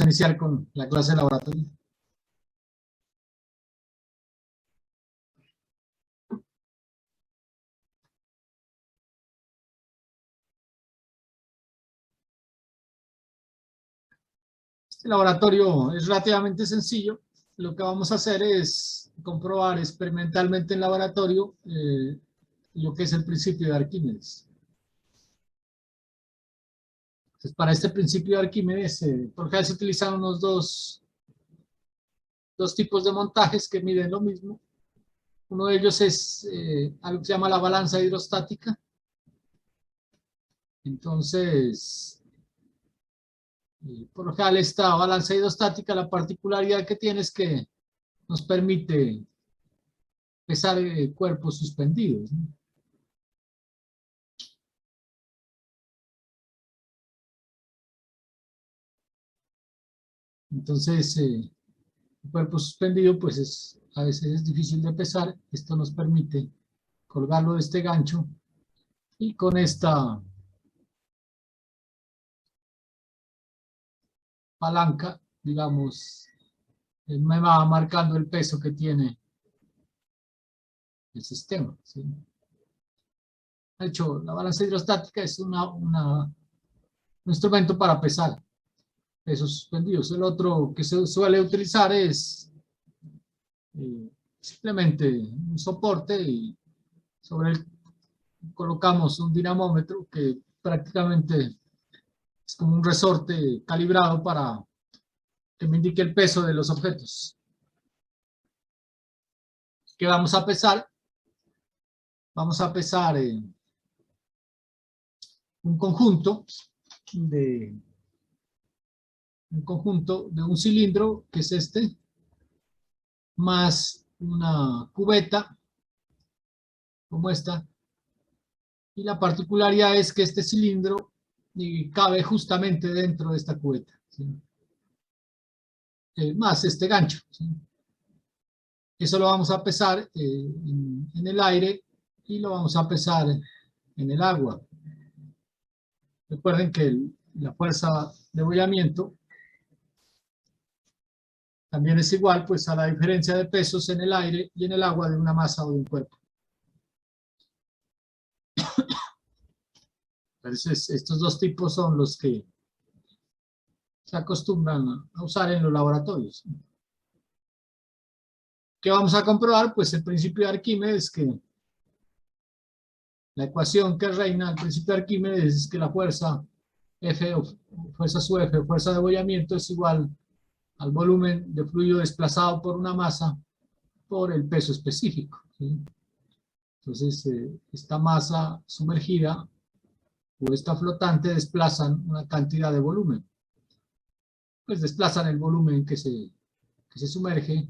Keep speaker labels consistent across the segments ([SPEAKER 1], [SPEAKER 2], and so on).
[SPEAKER 1] a iniciar con la clase de laboratorio. Este laboratorio es relativamente sencillo. Lo que vamos a hacer es comprobar experimentalmente en laboratorio lo que es el principio de Arquímedes. Entonces, para este principio de Arquímedes, por ejemplo, se utilizan unos dos tipos de montajes que miden lo mismo. Uno de ellos es algo que se llama la balanza hidrostática. Entonces, por lo general, esta balanza hidrostática, la particularidad que tiene es que nos permite pesar cuerpos suspendidos, ¿no? Entonces, el cuerpo suspendido, pues a veces es difícil de pesar. Esto nos permite colgarlo de este gancho y con esta palanca, digamos, me va marcando el peso que tiene el sistema, ¿sí? De hecho, la balanza hidrostática es un instrumento para pesar pesos suspendidos. El otro que se suele utilizar es simplemente un soporte y sobre él colocamos un dinamómetro que prácticamente es como un resorte calibrado para que me indique el peso de los objetos que vamos a pesar. Vamos a pesar un conjunto de un cilindro, que es este, más una cubeta como esta, y la particularidad es que este cilindro cabe justamente dentro de esta cubeta, ¿sí? Más este gancho, ¿sí? Eso lo vamos a pesar en el aire y lo vamos a pesar en el agua. Recuerden que la fuerza de abollamiento también es igual pues a la diferencia de pesos en el aire y en el agua de una masa o de un cuerpo. Entonces, estos dos tipos son los que se acostumbran a usar en los laboratorios. ¿Qué vamos a comprobar? Pues el principio de Arquímedes, que la ecuación que reina al principio de Arquímedes es que la fuerza F, o fuerza sub F, o fuerza de abollamiento, es igual al volumen de fluido desplazado por una masa por el peso específico, ¿sí? Entonces, esta masa sumergida o esta flotante desplazan una cantidad de volumen. Pues desplazan el volumen que se sumerge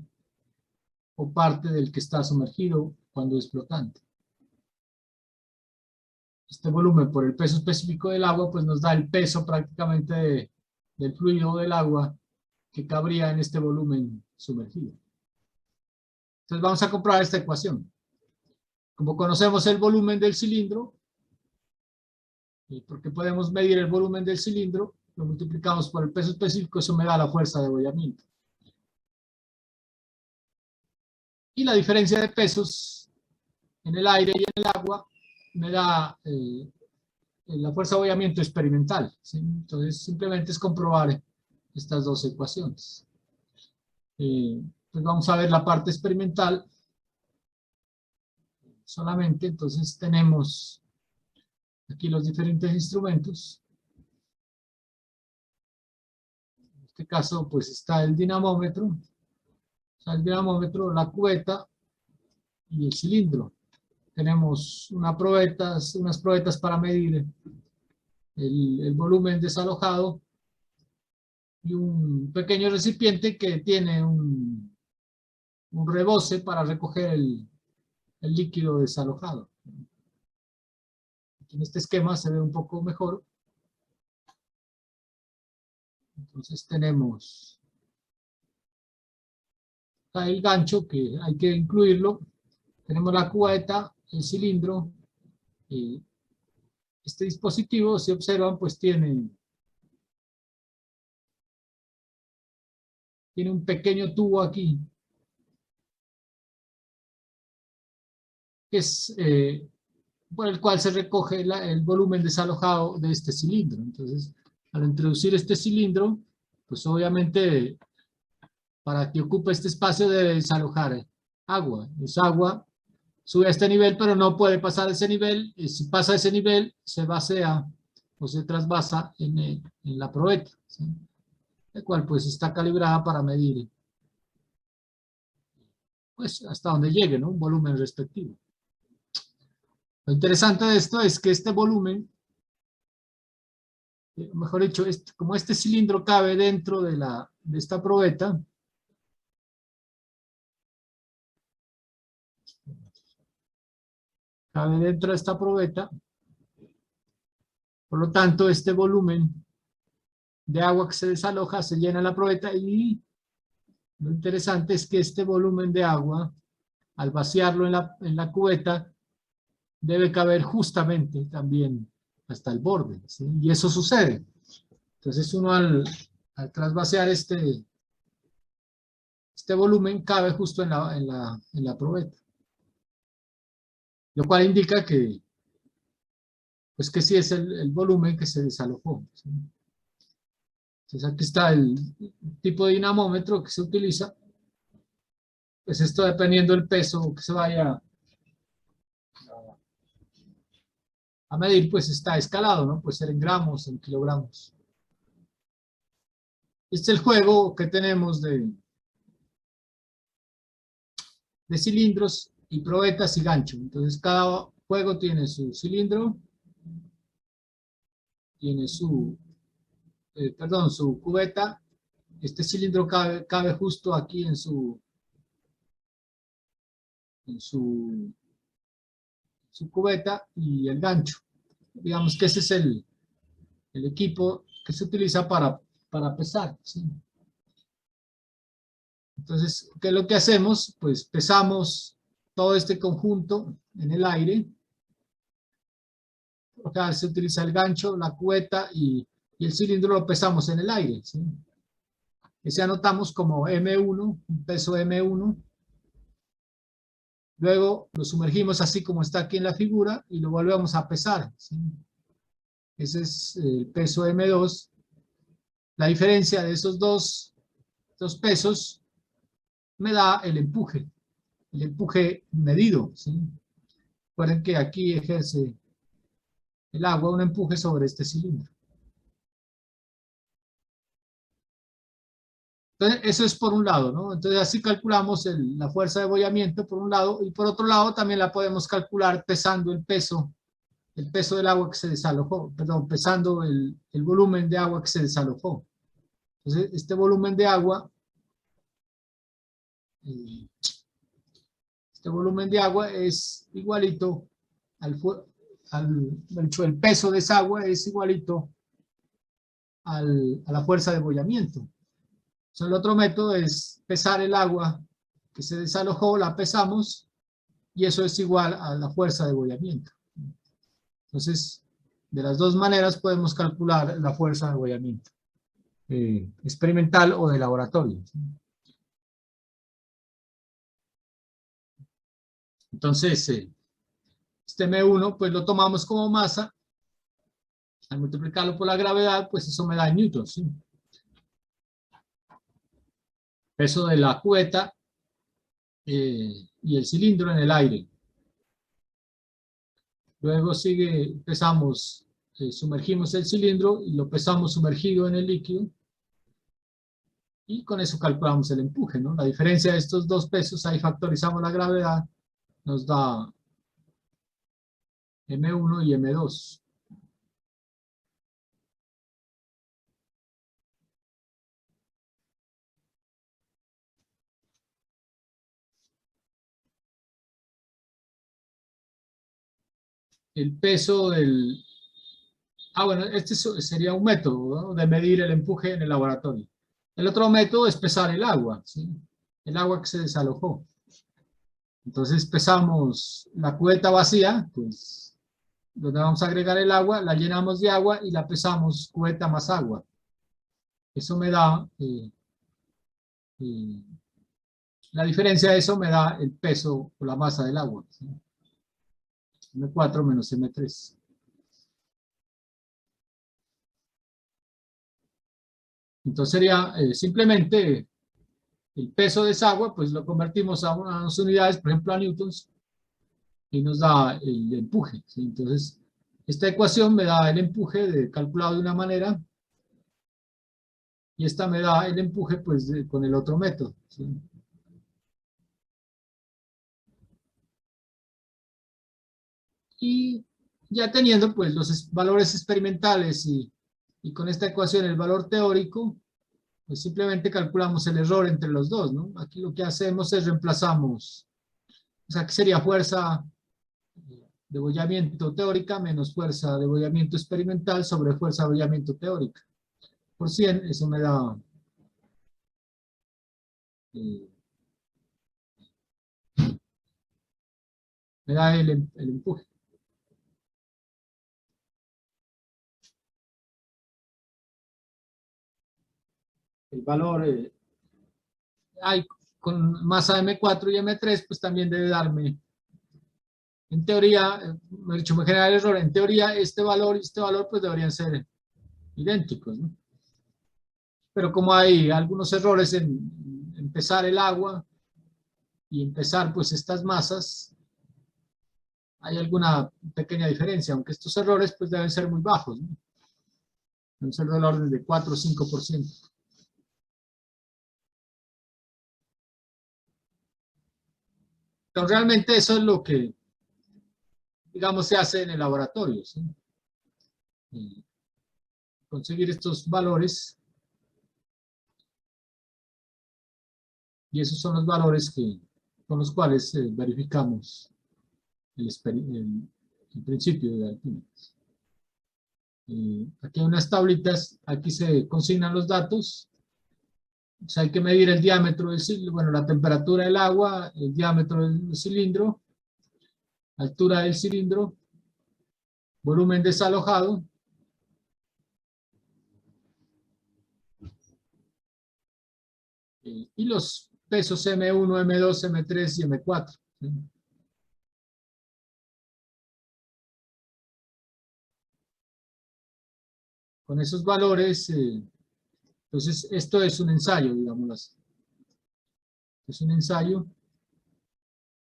[SPEAKER 1] o parte del que está sumergido cuando es flotante. Este volumen por el peso específico del agua pues nos da el peso prácticamente del fluido del agua que cabría en este volumen sumergido. Entonces vamos a comprobar esta ecuación. Como conocemos el volumen del cilindro, porque podemos medir el volumen del cilindro, lo multiplicamos por el peso específico, eso me da la fuerza de abollamiento. Y la diferencia de pesos en el aire y en el agua me da la fuerza de abollamiento experimental, ¿sí? Entonces simplemente es comprobar estas dos ecuaciones. Pues vamos a ver la parte experimental solamente. Entonces tenemos aquí los diferentes instrumentos. En este caso pues está el dinamómetro, la cubeta y el cilindro. Tenemos unas probetas para medir el volumen desalojado y un pequeño recipiente que tiene un rebose para recoger el líquido desalojado. Aquí en este esquema se ve un poco mejor. Entonces tenemos el gancho que hay que incluirlo. Tenemos la cubeta, el cilindro. Este dispositivo, si observan, pues tiene tiene un pequeño tubo aquí, que es por el cual se recoge el volumen desalojado de este cilindro. Entonces, al introducir este cilindro, pues obviamente para que ocupe este espacio debe desalojar agua. Es agua, sube a este nivel, pero no puede pasar ese nivel. Y si pasa ese nivel, se vacía o se trasvasa en la probeta, ¿sí? La cual pues está calibrada para medir pues hasta donde llegue, ¿no? Un volumen respectivo. Lo interesante de esto es que este volumen, mejor dicho, como este cilindro cabe dentro de esta probeta, cabe dentro de esta probeta, por lo tanto este volumen de agua que se desaloja se llena la probeta y lo interesante es que este volumen de agua, al vaciarlo en la cubeta, debe caber justamente también hasta el borde, ¿sí? Y eso sucede. Entonces uno al trasvaciar este volumen cabe justo en la probeta. Lo cual indica que, pues que sí es el volumen que se desalojó, ¿sí? Entonces aquí está el tipo de dinamómetro que se utiliza. Pues esto dependiendo del peso que se vaya a medir, pues está escalado, ¿no? Puede ser en gramos, en kilogramos. Este es el juego que tenemos de cilindros y probetas y gancho. Entonces cada juego tiene su cilindro, tiene su cubeta. Este cilindro cabe justo aquí en su cubeta y el gancho. Digamos que ese es el equipo que se utiliza para pesar, ¿sí? Entonces, ¿qué es lo que hacemos? Pues pesamos todo este conjunto en el aire. Acá se utiliza el gancho, la cubeta y el cilindro lo pesamos en el aire, ¿sí? Ese anotamos como M1, un peso M1. Luego lo sumergimos así como está aquí en la figura y lo volvemos a pesar, ¿sí? Ese es el peso M2. La diferencia de esos dos pesos me da el empuje medido, ¿sí? Recuerden que aquí ejerce el agua un empuje sobre este cilindro. Entonces, eso es por un lado, ¿no? Entonces, así calculamos la fuerza de abollamiento por un lado, y por otro lado también la podemos calcular pesando el peso del agua que se desalojó, perdón, pesando el volumen de agua que se desalojó. Entonces, este volumen de agua, eh, es igualito el peso de esa agua es igualito a la fuerza de abollamiento. Entonces, el otro método es pesar el agua que se desalojó, la pesamos, y eso es igual a la fuerza de abollamiento. Entonces, de las dos maneras podemos calcular la fuerza de abollamiento, experimental o de laboratorio. Entonces, este M1 pues lo tomamos como masa, al multiplicarlo por la gravedad, pues eso me da en newtons, ¿sí? Peso de la cubeta y el cilindro en el aire. Luego sumergimos el cilindro y lo pesamos sumergido en el líquido. Y con eso calculamos el empuje, ¿no? La diferencia de estos dos pesos, ahí factorizamos la gravedad, nos da M1 y M2. El peso del... bueno, este sería un método, ¿no?, de medir el empuje en el laboratorio. El otro método es pesar el agua, ¿sí? El agua que se desalojó. Entonces pesamos la cubeta vacía, pues donde vamos a agregar el agua, la llenamos de agua y la pesamos cubeta más agua. Eso me da Y la diferencia de eso me da el peso o la masa del agua, ¿sí? M4 menos M3. Entonces sería simplemente el peso de esa agua, pues lo convertimos a unas unidades, por ejemplo a newtons, y nos da el empuje, ¿sí? Entonces, esta ecuación me da el empuje calculado de una manera, y esta me da el empuje pues con el otro método, ¿sí? Y ya teniendo pues los valores experimentales y con esta ecuación el valor teórico, pues simplemente calculamos el error entre los dos, ¿no? Aquí lo que hacemos es reemplazamos, o sea, que sería fuerza de abollamiento teórica menos fuerza de abollamiento experimental sobre fuerza de abollamiento teórica. Por 100, eso eh, me da el empuje. El valor, hay con masa M4 y M3, pues también debe darme, en teoría, me he dicho, me genera el error, en teoría este valor y este valor pues deberían ser idénticos, ¿no? Pero como hay algunos errores en empezar el agua y empezar pues estas masas, hay alguna pequeña diferencia, aunque estos errores pues deben ser muy bajos, ¿no? Deben ser del orden de 4 o 5%. Pero realmente eso es lo que, digamos, se hace en el laboratorio, ¿sí? Y conseguir estos valores, y esos son los valores con los cuales verificamos el principio de Arquímedes. Aquí hay unas tablitas, aquí se consignan los datos. O sea, hay que medir el diámetro del cilindro, bueno, la temperatura del agua, el diámetro del cilindro, altura del cilindro, volumen desalojado, y los pesos M1, M2, M3 y M4. ¿Sí? Con esos valores, entonces esto es un ensayo, digamos así. Es un ensayo.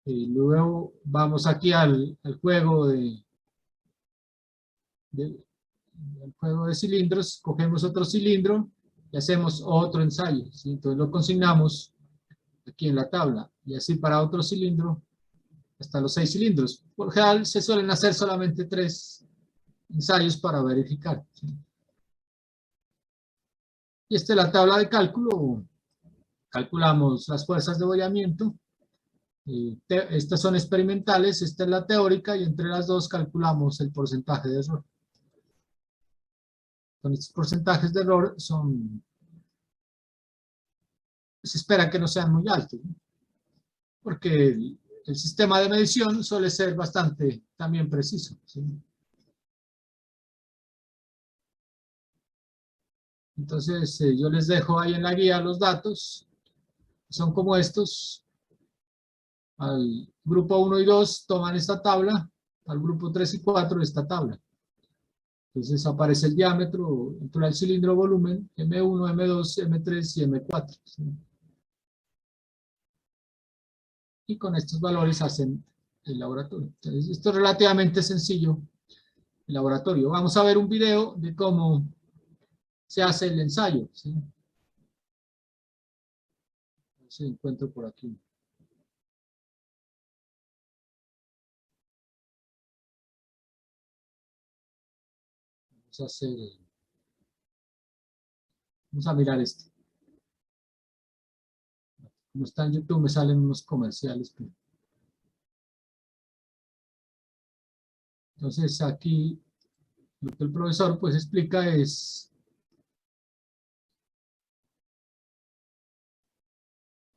[SPEAKER 1] Luego vamos aquí al juego al juego de cilindros, cogemos otro cilindro y hacemos otro ensayo, ¿sí? Entonces lo consignamos aquí en la tabla, y así para otro cilindro, hasta los 6 cilindros. Por general se suelen hacer solamente 3 ensayos para verificar, ¿sí? Y esta es la tabla de cálculo, calculamos las fuerzas de abollamiento, estas son experimentales, esta es la teórica, y entre las dos calculamos el porcentaje de error. Con estos porcentajes de error se espera que no sean muy altos, ¿no? Porque el sistema de medición suele ser bastante también preciso, ¿sí? Entonces, yo les dejo ahí en la guía los datos, son como estos. Al grupo 1 y 2 toman esta tabla, al grupo 3 y 4 esta tabla. Entonces aparece el diámetro, altura del cilindro, volumen, M1, M2, M3 y M4. ¿Sí? Y con estos valores hacen el laboratorio. Entonces, esto es relativamente sencillo, el laboratorio. Vamos a ver un video de cómo se hace el ensayo, ¿sí? Si encuentro por aquí. Vamos a hacer, vamos a mirar esto. Como está en YouTube me salen unos comerciales. Pero... Entonces aquí lo que el profesor pues explica es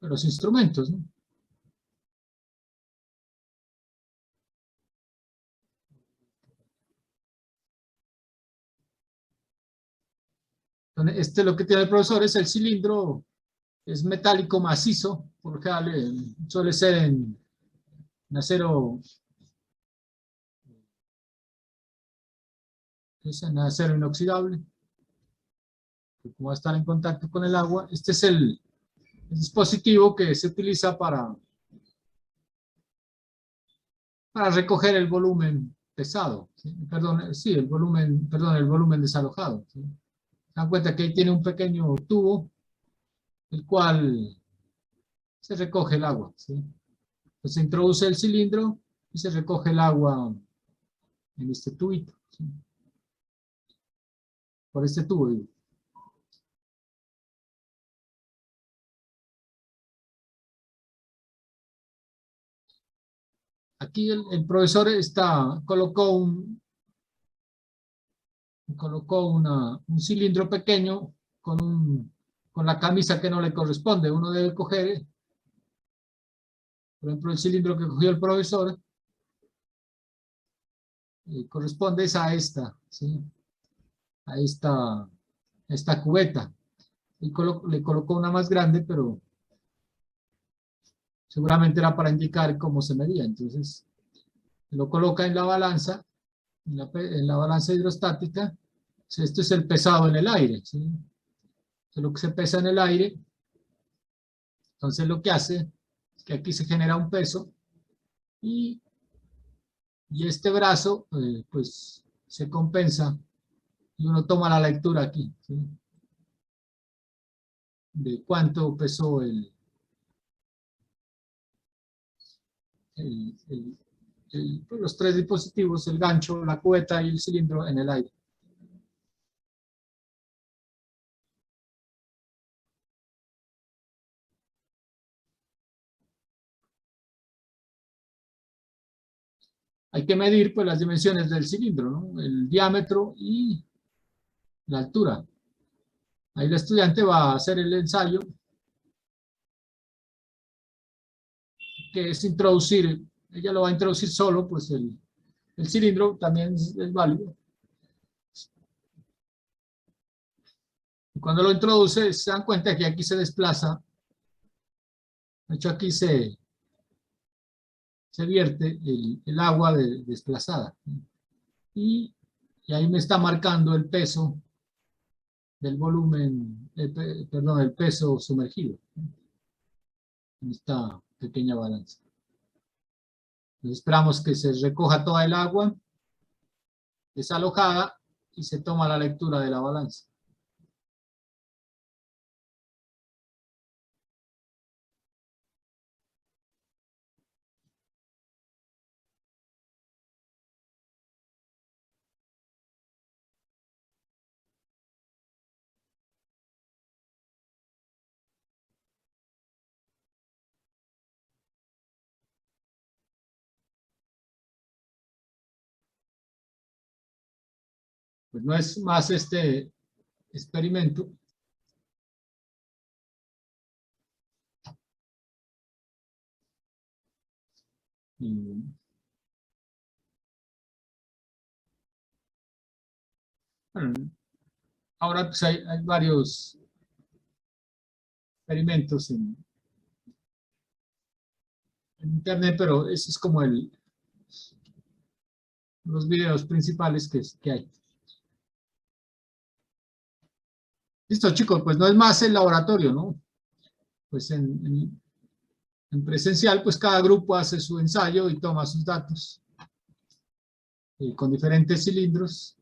[SPEAKER 1] los instrumentos, ¿no? Entonces, lo que tiene el profesor es el cilindro es metálico macizo, porque suele ser en acero, es en acero inoxidable, que como va a estar en contacto con el agua. Este es el dispositivo que se utiliza para recoger el volumen pesado, ¿sí? Perdón, sí, el volumen desalojado, ¿sí? Se dan cuenta que ahí tiene un pequeño tubo, el cual se recoge el agua, ¿sí? Pues se introduce el cilindro y se recoge el agua en este tubito, ¿sí? Por este tubo, digo. Aquí el profesor colocó un cilindro pequeño con la camisa que no le corresponde. Uno debe coger, por ejemplo, el cilindro que cogió el profesor, corresponde a esta, ¿sí? A esta cubeta. Y le colocó una más grande, pero seguramente era para indicar cómo se medía. Entonces, lo coloca en la balanza, en la balanza hidrostática. Esto es el pesado en el aire, ¿sí? Esto es lo que se pesa en el aire. Entonces, lo que hace es que aquí se genera un peso y este brazo, pues, se compensa y uno toma la lectura aquí, ¿sí? De cuánto pesó el, el, pues, los tres dispositivos, el gancho, la cubeta y el cilindro en el aire. Hay que medir pues las dimensiones del cilindro, ¿no? El diámetro y la altura. Ahí el estudiante va a hacer el ensayo, que es introducir, ella lo va a introducir solo, pues el cilindro también es válido. Y cuando lo introduce, se dan cuenta que aquí se desplaza, de hecho aquí se vierte el agua desplazada. Y ahí me está marcando el peso del volumen, perdón, el peso sumergido en esta pequeña balanza. Entonces esperamos que se recoja toda el agua desalojada y se toma la lectura de la balanza. Pues no es más este experimento. Y, bueno, ahora pues hay varios experimentos en internet, pero ese es como los videos principales que hay. Listo, chicos, pues no es más el laboratorio, ¿no? Pues en presencial, pues cada grupo hace su ensayo y toma sus datos con diferentes cilindros.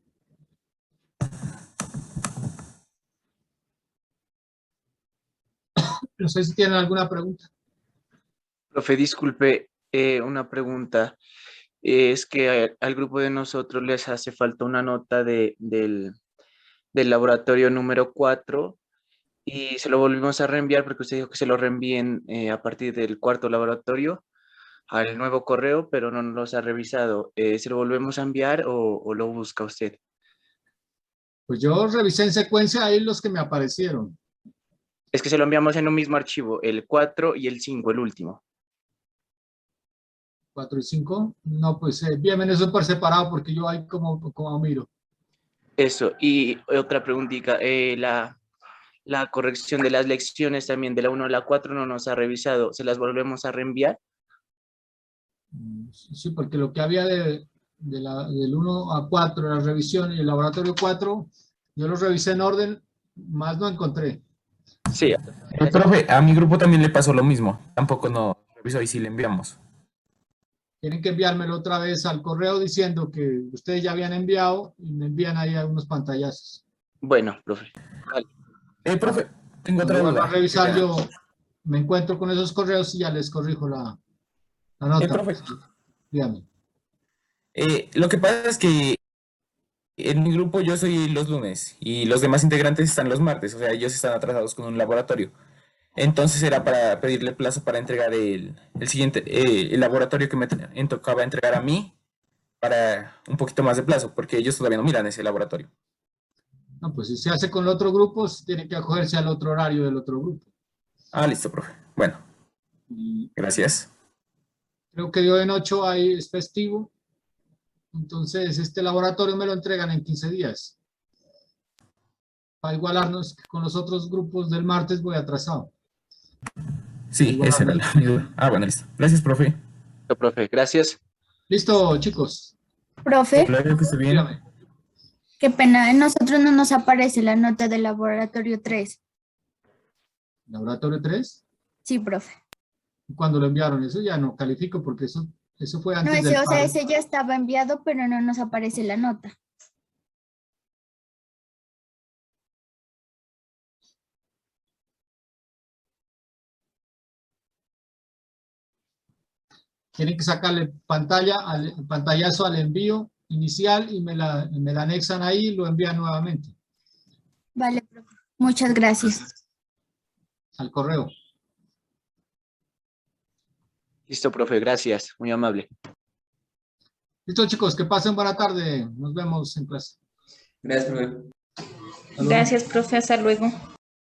[SPEAKER 1] No sé si tienen alguna pregunta.
[SPEAKER 2] Profe, disculpe, una pregunta. Es que al grupo de nosotros les hace falta una nota del laboratorio número 4 y se lo volvimos a reenviar porque usted dijo que se lo reenvíen a partir del cuarto laboratorio al nuevo correo, pero no nos los ha revisado. ¿Se lo volvemos a enviar o lo busca usted?
[SPEAKER 1] Pues yo revisé en secuencia ahí los que me aparecieron.
[SPEAKER 2] Es que se lo enviamos en un mismo archivo, el 4 y el 5, el último.
[SPEAKER 1] 4 y 5. No, pues bien, eso por separado porque yo ahí como miro.
[SPEAKER 2] Eso, y otra preguntita, la la corrección de las lecciones también de la 1 a la 4 no nos ha revisado. ¿Se las volvemos a reenviar?
[SPEAKER 1] Sí, porque lo que había del 1 a 4, la revisión y el laboratorio 4, yo los revisé en orden, más no encontré.
[SPEAKER 2] Sí.
[SPEAKER 3] Profe, a mi grupo también le pasó lo mismo. Tampoco no revisó y sí le enviamos.
[SPEAKER 1] Tienen que enviármelo otra vez al correo diciendo que ustedes ya habían enviado y me envían ahí algunos pantallazos.
[SPEAKER 2] Bueno, profe. Vale.
[SPEAKER 3] Profe, tengo otra
[SPEAKER 1] Cuando vuelva
[SPEAKER 3] duda.
[SPEAKER 1] a revisar yo me encuentro con esos correos y ya les corrijo la nota.
[SPEAKER 3] Profe,
[SPEAKER 1] Dígame.
[SPEAKER 3] lo que pasa es que en mi grupo yo soy los lunes y los demás integrantes están los martes, o sea, ellos están atrasados con un laboratorio. Entonces era para pedirle plazo para entregar el siguiente, el laboratorio que me tocaba entregar a mí para un poquito más de plazo, porque ellos todavía no miran ese laboratorio.
[SPEAKER 1] No, pues si se hace con el otro grupo, tiene que acogerse al otro horario del otro grupo.
[SPEAKER 3] Ah, listo, profe. Bueno,
[SPEAKER 1] Y
[SPEAKER 3] gracias.
[SPEAKER 1] creo que de hoy en 8 hay, es festivo. Entonces, este laboratorio me lo entregan en 15 días. Para igualarnos con los otros grupos del martes voy atrasado.
[SPEAKER 3] Sí, esa era mi duda. Ah, bueno, listo. Gracias, profe.
[SPEAKER 2] Listo, profe. Gracias.
[SPEAKER 1] Listo, chicos.
[SPEAKER 4] Profe,
[SPEAKER 3] Claro que esté bien.
[SPEAKER 1] Dígame.
[SPEAKER 4] qué pena, en nosotros no nos aparece la nota del laboratorio 3.
[SPEAKER 1] Laboratorio 3.
[SPEAKER 4] Sí, profe.
[SPEAKER 1] Cuando lo enviaron, eso ya no califico porque eso fue
[SPEAKER 4] No,
[SPEAKER 1] antes del
[SPEAKER 4] ese, o sea,
[SPEAKER 1] paro.
[SPEAKER 4] ese ya estaba enviado, pero no nos aparece la nota.
[SPEAKER 1] Tienen que sacarle pantallazo al envío inicial y me la anexan ahí y lo envían nuevamente
[SPEAKER 4] Vale, profe. Muchas gracias.
[SPEAKER 1] al correo.
[SPEAKER 2] Listo, profe. Gracias. Muy amable.
[SPEAKER 1] Listo, chicos, que pasen buena tarde. Nos vemos en clase.
[SPEAKER 5] Gracias, profe.
[SPEAKER 1] Hasta luego.
[SPEAKER 6] Gracias, profe. Hasta luego.